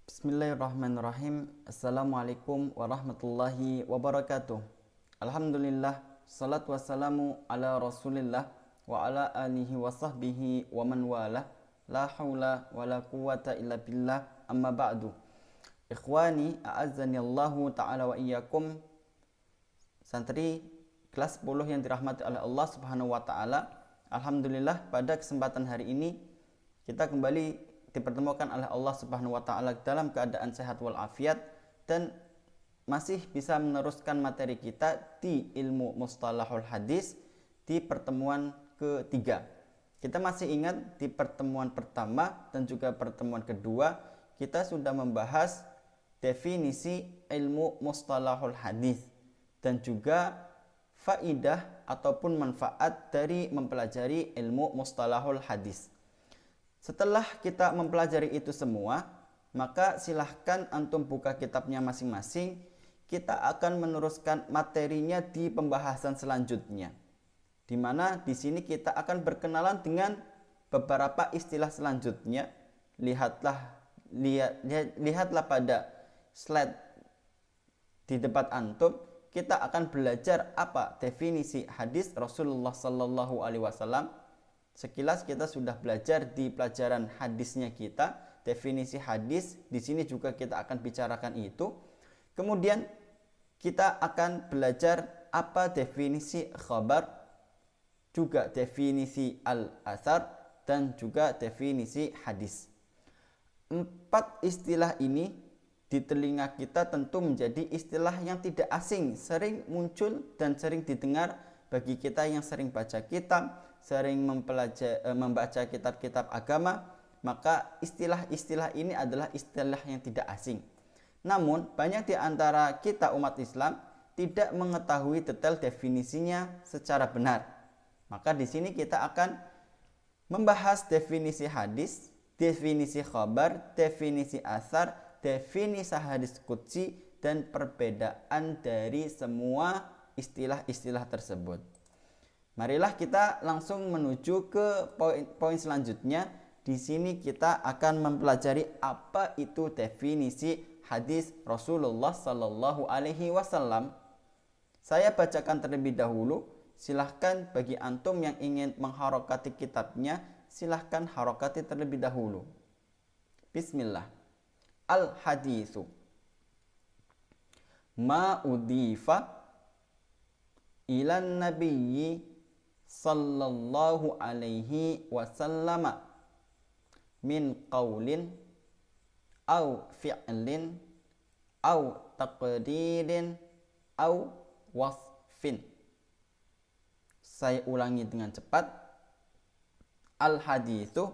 Bismillahirrahmanirrahim. Assalamualaikum warahmatullahi wabarakatuh. Alhamdulillah, salatu wassalamu ala rasulillah wa ala alihi wa sahbihi wa man wala. La hawla wa la quwata illa billah, amma ba'du. Ikhwani, a'azzani Allahu ta'ala wa iyyakum. Santri kelas 10 yang dirahmati oleh Allah subhanahu wa ta'ala. Alhamdulillah, pada kesempatan hari ini kita kembali dipertemukan oleh Allah subhanahu wa ta'ala dalam keadaan sehat walafiat dan masih bisa meneruskan materi kita di ilmu mustalahul hadis di pertemuan ketiga. Kita masih ingat di pertemuan pertama dan juga pertemuan kedua kita sudah membahas definisi ilmu mustalahul hadis dan juga faidah ataupun manfaat dari mempelajari ilmu mustalahul hadis. Setelah kita mempelajari itu semua, maka silahkan antum buka kitabnya masing-masing. Kita akan meneruskan materinya di pembahasan selanjutnya. Di mana di sini kita akan berkenalan dengan beberapa istilah selanjutnya. Lihatlah pada slide di depan antum. Kita akan belajar apa definisi hadis Rasulullah Sallallahu Alaihi Wasallam. Sekilas kita sudah belajar di pelajaran hadisnya kita, definisi hadis. Di sini juga kita akan bicarakan itu. Kemudian kita akan belajar apa definisi khabar, juga definisi al-athar, dan juga definisi hadis. 4 istilah ini di telinga kita tentu menjadi istilah yang tidak asing, sering muncul dan sering didengar bagi kita yang sering baca kitab, sering membaca kitab-kitab agama, maka istilah-istilah ini adalah istilah yang tidak asing. Namun, banyak di antara kita umat Islam tidak mengetahui detail definisinya secara benar. Maka di sini kita akan membahas definisi hadis, definisi khabar, definisi asar, definisi hadis qudsi, dan perbedaan dari semua istilah-istilah tersebut. Marilah kita langsung menuju ke poin selanjutnya. Di sini kita akan mempelajari apa itu definisi hadis Rasulullah Sallallahu Alaihi Wasallam. Saya bacakan terlebih dahulu. Silahkan bagi antum yang ingin mengharokati kitabnya, silahkan harokati terlebih dahulu. Bismillah. Al-haditsu ma udifa ilan nabiyyi sallallahu alaihi wasallama min qaulin au fi'lin au taqdirin au wasfin. Saya ulangi dengan cepat. Al-haditsu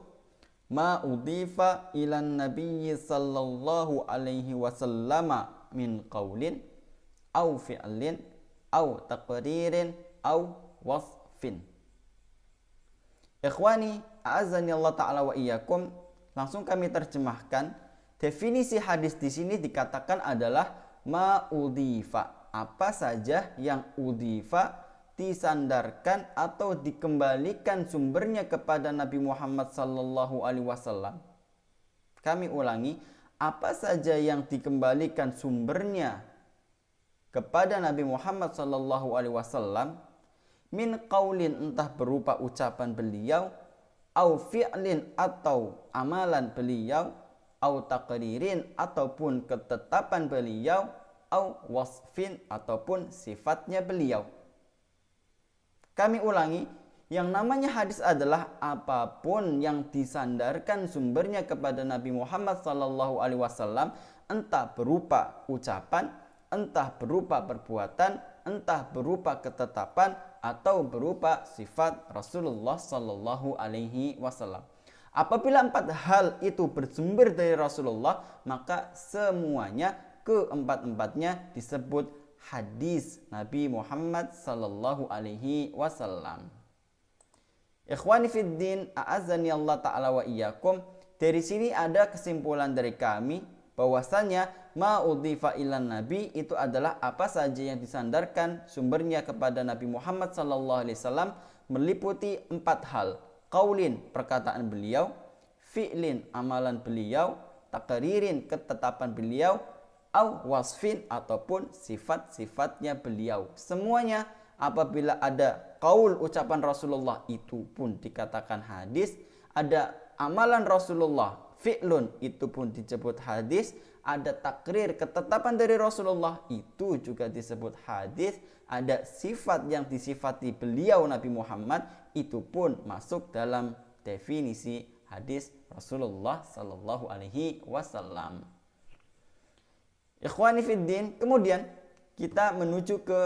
ma udifa ilan nabiyyi sallallahu alaihi wasallama min qaulin au fi'lin au taqdirin au wasfin. Ikhwani, a'azzani Allah ta'ala wa iyyakum. Langsung kami terjemahkan. Definisi hadis di sini dikatakan adalah ma udhifa. Apa saja yang udhifa, disandarkan atau dikembalikan sumbernya kepada Nabi Muhammad sallallahu alaihi wasallam. Kami ulangi, apa saja yang dikembalikan sumbernya kepada Nabi Muhammad sallallahu alaihi wasallam, min qaulin, entah berupa ucapan beliau, au fi'lin atau amalan beliau, au taqririn ataupun ketetapan beliau, au wasfin ataupun sifatnya beliau. Kami ulangi, yang namanya hadis adalah apapun yang disandarkan sumbernya kepada Nabi Muhammad sallallahu alaihi wasallam, entah berupa ucapan, entah berupa perbuatan, entah berupa ketetapan, atau berupa sifat Rasulullah sallallahu alaihi wasallam. Apabila 4 hal itu bersumber dari Rasulullah, maka semuanya, keempat-empatnya disebut hadis Nabi Muhammad sallallahu alaihi wasallam. Ikhwani fiddin, a'azzani Allah ta'ala wa iyyakum. Dari sini ada kesimpulan dari kami bahwasanya ma udhifa ilan nabi itu adalah apa saja yang disandarkan sumbernya kepada Nabi Muhammad sallallahu alaihi wasallam, meliputi 4 hal. Qaulin, perkataan beliau, fi'lin, amalan beliau, takririn, ketetapan beliau, au wasfin, ataupun sifat-sifatnya beliau. Semuanya apabila ada qaul ucapan Rasulullah itu pun dikatakan hadis, ada amalan Rasulullah fi'lun itu pun disebut hadis, ada takrir ketetapan dari Rasulullah itu juga disebut hadis, ada sifat yang disifati beliau Nabi Muhammad itu pun masuk dalam definisi hadis Rasulullah sallallahu alaihi wasallam. Ikhwani fiddin, kemudian kita menuju ke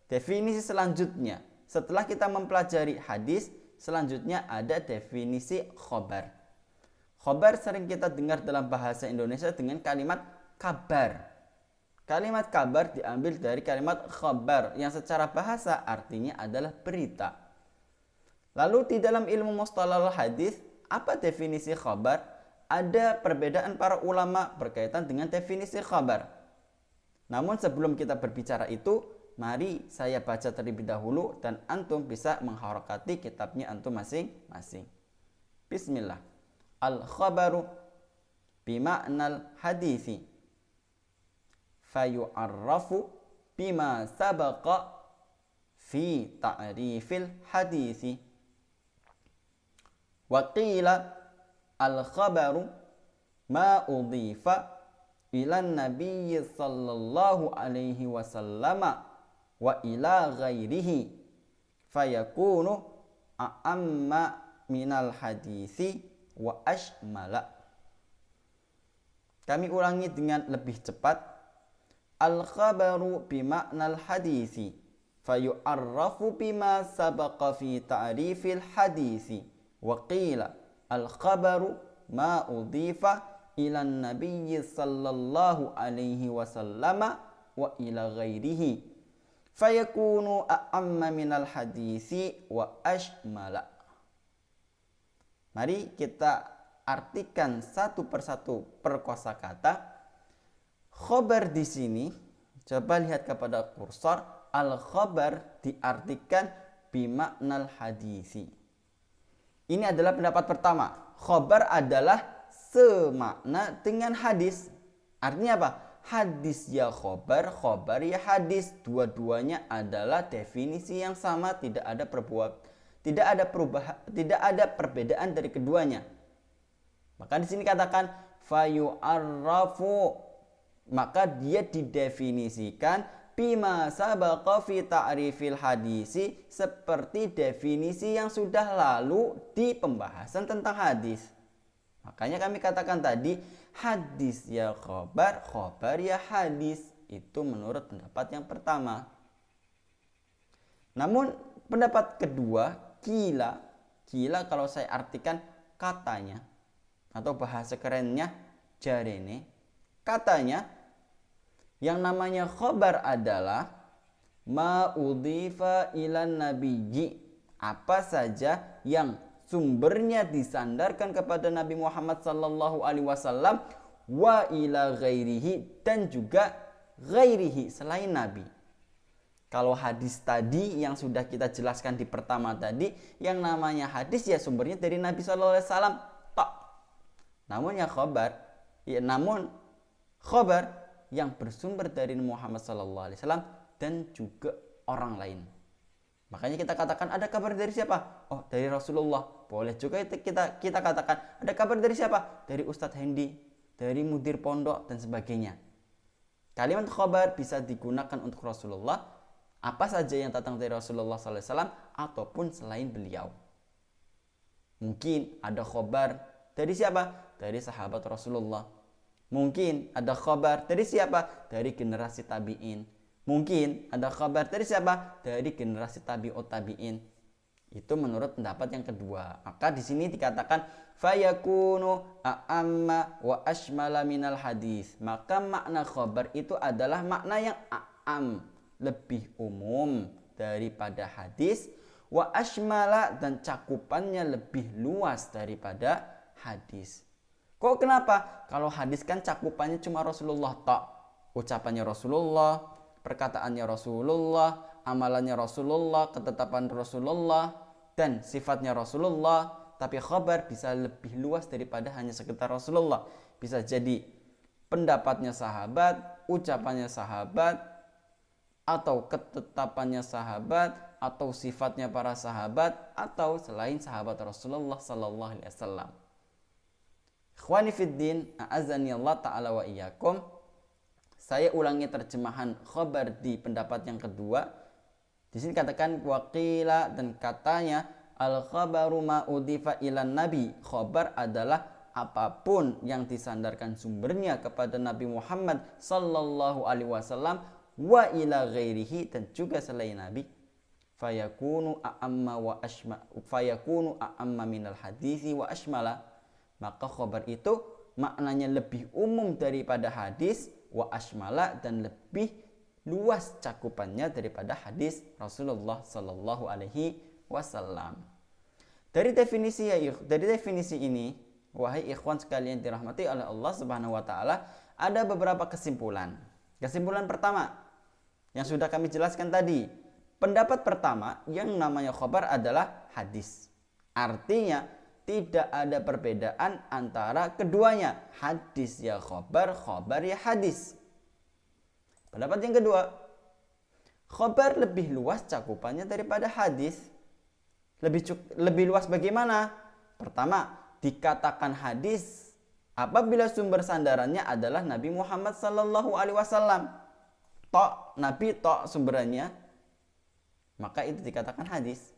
definisi selanjutnya. Setelah kita mempelajari hadis, selanjutnya ada definisi khobar. Khobar sering kita dengar dalam bahasa Indonesia dengan kalimat kabar. Kalimat kabar diambil dari kalimat khobar yang secara bahasa artinya adalah berita. Lalu di dalam ilmu mustalahul hadis, apa definisi khobar? Ada perbedaan para ulama berkaitan dengan definisi khobar. Namun sebelum kita berbicara itu, mari saya baca terlebih dahulu dan antum bisa mengharokati kitabnya antum masing-masing. Bismillah. Al-khabaru bima'nal hadithi fayu'arrafu bima sabaqa fi ta'rifil hadithi wa qila al-khabaru ma udhifa ila nabiyyi sallallahu alaihi wasallama wa ila ghairihi fayakunu a'amma minal hadithi wa ashmala. Kami ulangi dengan lebih cepat. Al-khabaru bima'nal hadithi fayu'arrafu bima sabaqa fi ta'rifil hadithi wa qila al-khabaru ma udhifa ila nabiyyi sallallahu alaihi wasallama wa ila ghairihi fayakunu a'amma minal hadithi wa ashmala. Mari kita artikan satu persatu per kosakata. Khobar di sini, coba lihat kepada kursor, al-khobar diartikan bimaknal hadisi. Ini adalah pendapat pertama. Khobar adalah semakna dengan hadis. Artinya apa? Hadis ya khobar, khobar ya hadis. Dua-duanya adalah definisi yang sama, tidak ada perbedaan dari keduanya. Maka di sini katakan fayu'arrafu, maka dia didefinisikan bima sabaqa fi ta'rifil hadisi, seperti definisi yang sudah lalu di pembahasan tentang hadis. Makanya kami katakan tadi hadis ya khobar, khobar ya hadis. Itu menurut pendapat yang pertama. Namun pendapat kedua, Kila kalau saya artikan katanya atau bahasa kerennya jarene, katanya yang namanya khobar adalah ma udhifa ilan nabiyyi, apa saja yang sumbernya disandarkan kepada Nabi Muhammad sallallahu alaihi wasallam, wa ila ghairihi, dan juga ghairihi selain Nabi. Kalau hadis tadi yang sudah kita jelaskan di pertama tadi, yang namanya hadis ya sumbernya dari Nabi sallallahu alaihi wasallam tok. Namun khobar yang bersumber dari Muhammad sallallahu alaihi wasallam dan juga orang lain. Makanya kita katakan ada kabar dari siapa? Oh, dari Rasulullah. Boleh juga kita katakan ada kabar dari siapa? Dari Ustadz Hendi, dari mudir pondok dan sebagainya. Kalimat khobar bisa digunakan untuk Rasulullah, apa saja yang datang dari Rasulullah SAW ataupun selain beliau. Mungkin ada khobar dari siapa? Dari sahabat Rasulullah. Mungkin ada khobar dari siapa? Dari generasi tabi'in. Mungkin ada khabar dari siapa? Dari generasi tabi'ut tabi'in. Itu menurut pendapat yang kedua. Maka di sini dikatakan fayakunu a'amma wa ashmala minal hadis. Maka makna khabar itu adalah makna yang a'am, lebih umum daripada hadis, wa ashmala, dan cakupannya lebih luas daripada hadis. Kok kenapa? Kalau hadis kan cakupannya cuma Rasulullah tok. Ucapannya Rasulullah, perkataannya Rasulullah, amalannya Rasulullah, ketetapan Rasulullah, dan sifatnya Rasulullah. Tapi khabar bisa lebih luas daripada hanya sekedar Rasulullah. bisa jadi pendapatnya sahabat, ucapannya sahabat, atau ketetapannya sahabat, atau sifatnya para sahabat, atau selain sahabat Rasulullah sallallahu alaihi wasallam. Ikhwani fiddin, a'azzani Allah ta'ala wa iyyakum. Saya ulangi terjemahan khabar di pendapat yang kedua. Di sini katakan waqila, dan katanya al khabaru ma udifa ilan nabi. Khabar adalah apapun yang disandarkan sumbernya kepada Nabi Muhammad sallallahu alaihi wasallam wa ila ghairihi, dan juga selain Nabi, fayakunu a'amma minal hadisi wa ashmala. Maka khabar itu maknanya lebih umum daripada hadis, wa ashmala, dan lebih luas cakupannya daripada hadis Rasulullah sallallahu alaihi wasallam. Dari definisi ini, wahai ikhwan sekalian dirahmati oleh Allah Subhanahu wa taala, ada beberapa kesimpulan. Kesimpulan pertama yang sudah kami jelaskan tadi, pendapat pertama yang namanya khabar adalah hadis. Artinya tidak ada perbedaan antara keduanya. Hadis ya khabar, khabar ya hadis. Pendapat yang kedua, khabar lebih luas cakupannya daripada hadis. Lebih luas bagaimana? Pertama, dikatakan hadis apabila sumber sandarannya adalah Nabi Muhammad sallallahu alaihi wasallam. Nabi sumberannya, maka itu dikatakan hadis.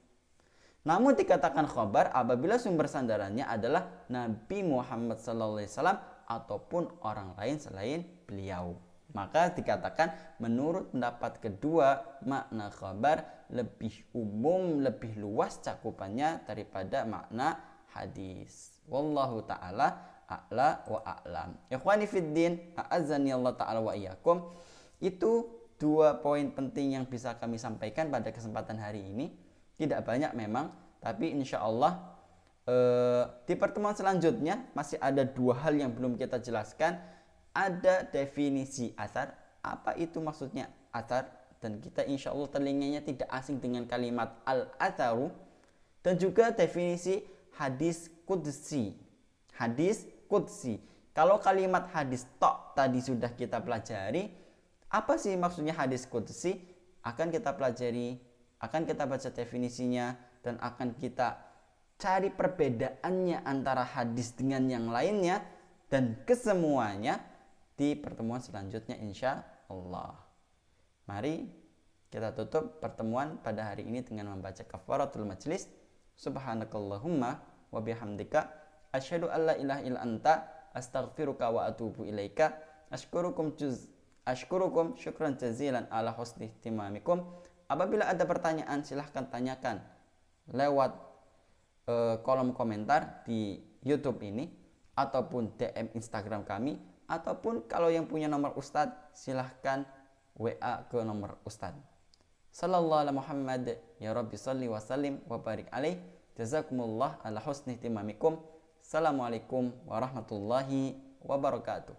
Namun dikatakan khabar apabila sumber sandarannya adalah Nabi Muhammad sallallahu alaihi wasallam ataupun orang lain selain beliau, maka dikatakan menurut pendapat kedua makna khabar lebih umum, lebih luas cakupannya daripada makna hadis. Wallahu ta'ala a'la wa a'lam. Ikhwani fiddin, a'azzani Allah ta'ala wa iyyakum. Itu 2 poin penting yang bisa kami sampaikan pada kesempatan hari ini. Tidak banyak memang, tapi insya Allah di pertemuan selanjutnya masih ada 2 hal yang belum kita jelaskan. Ada definisi athar, apa itu maksudnya athar, dan kita insya Allah telinganya tidak asing dengan kalimat al-atharu. Dan juga definisi hadis qudsi. Hadis qudsi. Kalau kalimat hadis tadi sudah kita pelajari, apa sih maksudnya hadis qudsi? Akan kita pelajari, akan kita baca definisinya, dan akan kita cari perbedaannya antara hadis dengan yang lainnya dan kesemuanya di pertemuan selanjutnya insya Allah. Mari kita tutup pertemuan pada hari ini dengan membaca kafaratul majlis. Subhanakallahumma wa bihamdika asyhadu an la ilaha illa anta astaghfiruka wa atubu ilaika. Ashkurukum syukran jazilan ala husni ihtimamikum. Apabila ada pertanyaan silahkan tanyakan lewat kolom komentar di YouTube ini, ataupun DM Instagram kami, ataupun kalau yang punya nomor Ustadz silahkan WA ke nomor Ustadz. Sallallahu alaihi Muhammad ya Rabbi salli wa sallim wa barik alaih. Jazakumullah ala husni ihtimamikum. Assalamualaikum warahmatullahi wabarakatuh.